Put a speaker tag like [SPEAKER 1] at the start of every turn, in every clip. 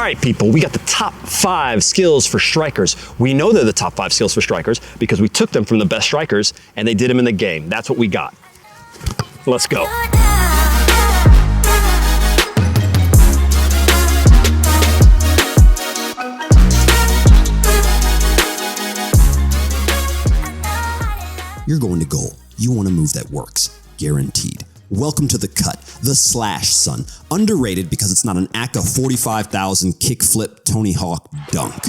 [SPEAKER 1] right, people, we got the top 5 skills for strikers. We know they're the top 5 skills for strikers because we took them from the best strikers and they did them in the game. That's what we got. Let's go.
[SPEAKER 2] You're going to goal. You want a move that works. Guaranteed. Welcome to the cut, the slash, son. Underrated because it's not an ACA 45,000 kickflip Tony Hawk dunk.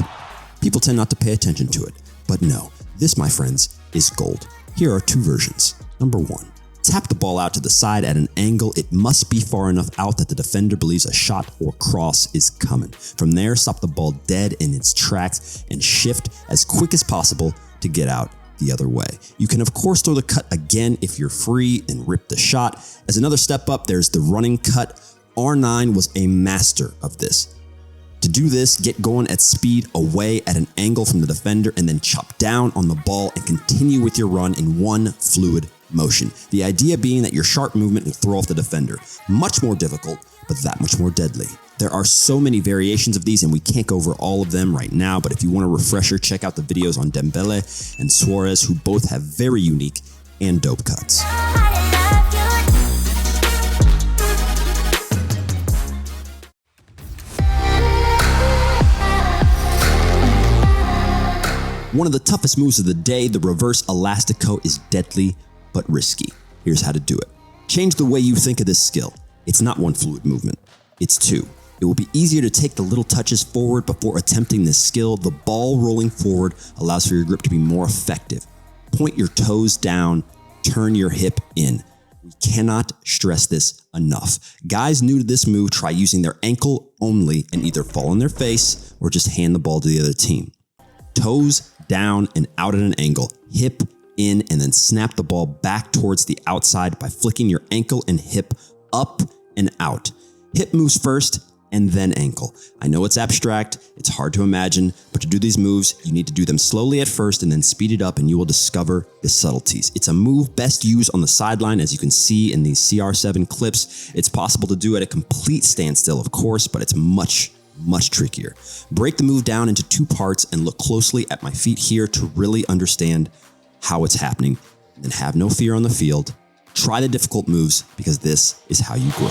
[SPEAKER 2] People tend not to pay attention to it, but no, this, my friends, is gold. Here are 2 versions. Number 1, tap the ball out to the side at an angle. It must be far enough out that the defender believes a shot or cross is coming. From there, stop the ball dead in its tracks and shift as quick as possible to get out the other way. You can of course throw the cut again if you're free and rip the shot. As another step up, there's the running cut. R9 was a master of this. To do this, get going at speed away at an angle from the defender and then chop down on the ball and continue with your run in one fluid motion. The idea being that your sharp movement will throw off the defender. Much more difficult, but that much more deadly. There are so many variations of these and we can't go over all of them right now, but if you want a refresher, check out the videos on Dembele and Suarez, who both have very unique and dope cuts. One of the toughest moves of the day, the Reverse Elastico, is deadly but risky. Here's how to do it. Change the way you think of this skill. It's not one fluid movement, it's 2. It will be easier to take the little touches forward before attempting this skill. The ball rolling forward allows for your grip to be more effective. Point your toes down, turn your hip in. We cannot stress this enough. Guys new to this move try using their ankle only and either fall on their face or just hand the ball to the other team. Toes down and out at an angle, hip in, and then snap the ball back towards the outside by flicking your ankle and hip up and out. Hip moves first and then ankle. I know it's abstract, it's hard to imagine, but to do these moves, you need to do them slowly at first and then speed it up and you will discover the subtleties. It's a move best used on the sideline, as you can see in these CR7 clips. It's possible to do at a complete standstill, of course, but it's much trickier. Break the move down into 2 parts and look closely at my feet here to really understand how it's happening. And then have no fear on the field. Try the difficult moves because this is how you grow.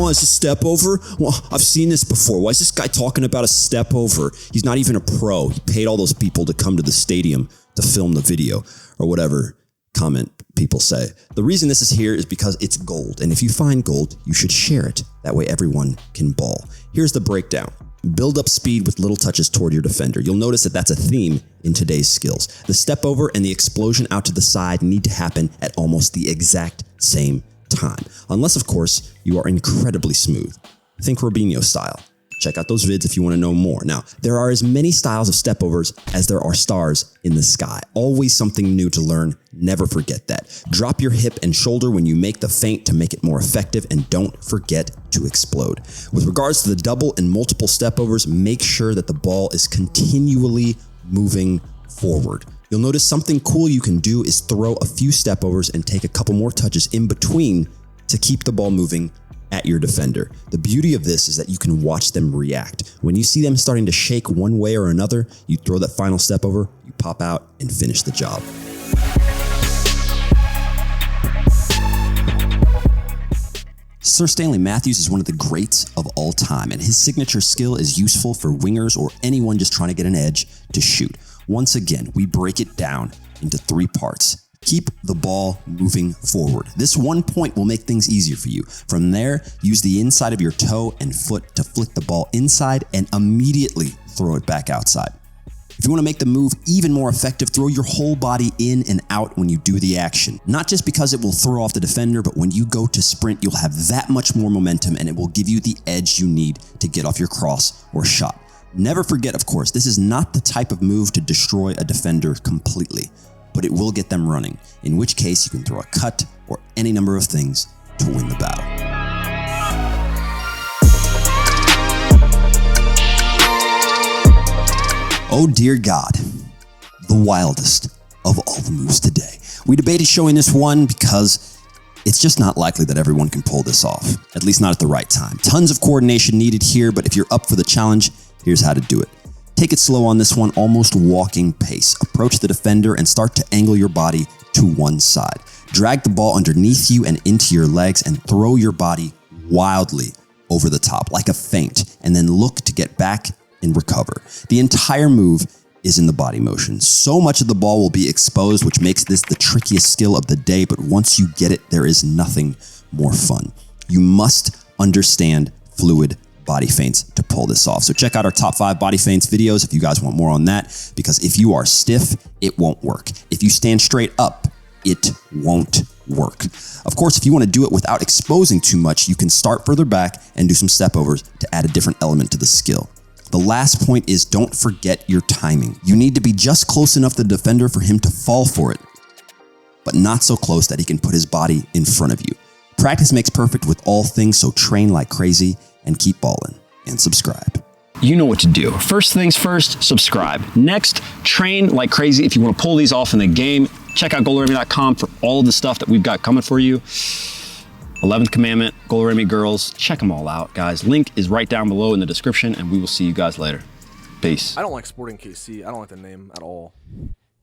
[SPEAKER 2] Oh, it's a step over? Well, I've seen this before. Why is this guy talking about a step over? He's not even a pro. He paid all those people to come to the stadium to film the video or whatever comment people say. The reason this is here is because it's gold. And if you find gold, you should share it. That way everyone can ball. Here's the breakdown. Build up speed with little touches toward your defender. You'll notice that that's a theme in today's skills. The step over and the explosion out to the side need to happen at almost the exact same time. Unless, of course, you are incredibly smooth. Think Robinho style. Check out those vids if you want to know more. Now, there are as many styles of stepovers as there are stars in the sky. Always something new to learn. Never forget that. Drop your hip and shoulder when you make the feint to make it more effective, and don't forget to explode. With regards to the double and multiple stepovers, make sure that the ball is continually moving forward. You'll notice something cool you can do is throw a few stepovers and take a couple more touches in between to keep the ball moving at your defender. The beauty of this is that you can watch them react. When you see them starting to shake one way or another, you throw that final step over, you pop out and finish the job. Sir Stanley Matthews is one of the greats of all time, and his signature skill is useful for wingers or anyone just trying to get an edge to shoot. Once again, we break it down into 3 parts. Keep the ball moving forward. This one point will make things easier for you. From there, use the inside of your toe and foot to flick the ball inside and immediately throw it back outside. If you want to make the move even more effective, throw your whole body in and out when you do the action. Not just because it will throw off the defender, but when you go to sprint, you'll have that much more momentum and it will give you the edge you need to get off your cross or shot. Never forget, of course, this is not the type of move to destroy a defender completely, but it will get them running, in which case you can throw a cut or any number of things to win the battle. Oh dear God, the wildest of all the moves today. We debated showing this one because it's just not likely that everyone can pull this off, at least not at the right time. Tons of coordination needed here, but if you're up for the challenge, here's how to do it. Take it slow on this one, almost walking pace. Approach the defender and start to angle your body to one side. Drag the ball underneath you and into your legs and throw your body wildly over the top like a feint, and then look to get back and recover. The entire move is in the body motion. So much of the ball will be exposed, which makes this the trickiest skill of the day, but once you get it, there is nothing more fun. You must understand fluid body feints to pull this off. So check out our top 5 body feints videos if you guys want more on that, because if you are stiff, it won't work. If you stand straight up, it won't work. Of course, if you want to do it without exposing too much, you can start further back and do some step overs to add a different element to the skill. The last point is don't forget your timing. You need to be just close enough to the defender for him to fall for it, but not so close that he can put his body in front of you. Practice makes perfect with all things, so train like crazy and keep balling and subscribe.
[SPEAKER 1] You know what to do. First things first, subscribe. Next, train like crazy. If you want to pull these off in the game, check out GOLUREMI.com for all of the stuff that we've got coming for you. 11th Commandment, GOLUREMI Girls, check them all out, guys. Link is right down below in the description, and we will see you guys later. Peace.
[SPEAKER 3] I don't like Sporting KC. I don't like the name at all.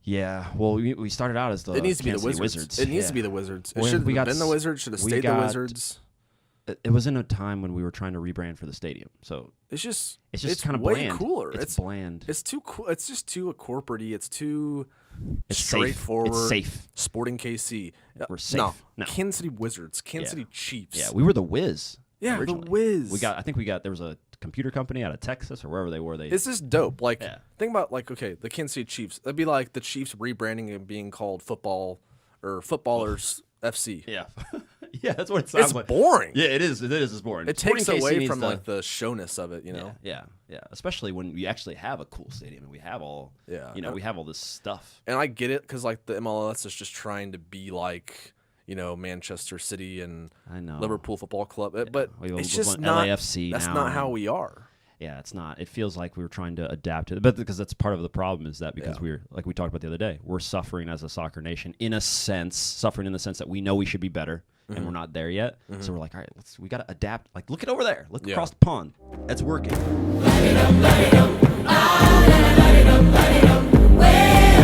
[SPEAKER 4] Yeah, well, we started out as the
[SPEAKER 3] It needs to be the
[SPEAKER 4] Kansas City
[SPEAKER 3] Wizards. It needs to be the Wizards. It should have been the Wizards. Should have stayed the Wizards.
[SPEAKER 4] It was in a time when we were trying to rebrand for the stadium, so
[SPEAKER 3] it's just
[SPEAKER 4] kind of
[SPEAKER 3] way
[SPEAKER 4] bland.
[SPEAKER 3] cooler.
[SPEAKER 4] It's bland.
[SPEAKER 3] It's too cool. It's just too corporate-y. It's too
[SPEAKER 4] It's
[SPEAKER 3] straightforward.
[SPEAKER 4] Safe. It's safe.
[SPEAKER 3] Sporting KC.
[SPEAKER 4] We're safe.
[SPEAKER 3] No. Kansas City Wizards. Kansas City Chiefs.
[SPEAKER 4] Yeah, we were the Wiz.
[SPEAKER 3] Yeah,
[SPEAKER 4] originally.
[SPEAKER 3] the Wiz.
[SPEAKER 4] I think there was a computer company out of Texas or wherever they were.
[SPEAKER 3] It's just dope. Like, think about the Kansas City Chiefs. That'd be like the Chiefs rebranding and being called football or Footballers FC.
[SPEAKER 4] Yeah. Yeah, that's what it sounds like.
[SPEAKER 3] It's boring.
[SPEAKER 4] Yeah, it is. It's boring.
[SPEAKER 3] It takes away from like the showness of it, you know.
[SPEAKER 4] Yeah. Especially when we actually have a cool stadium and we have all.
[SPEAKER 3] Yeah.
[SPEAKER 4] We have all this stuff.
[SPEAKER 3] And I get it because like the MLS is just trying to be like Manchester City and Liverpool Football Club, but it's just not
[SPEAKER 4] LAFC.
[SPEAKER 3] That's not how we are.
[SPEAKER 4] Yeah, it's not. It feels like we were trying to adapt to it, but because that's part of the problem is that because we're, like we talked about the other day, we're suffering as a soccer nation in a sense, suffering in the sense that we know we should be better and we're not there yet. So we're like, all right, we got to adapt. Like, look it over there. Look across the pond. That's working.
[SPEAKER 5] Light it up, light it up. Ah, light it up, light it up.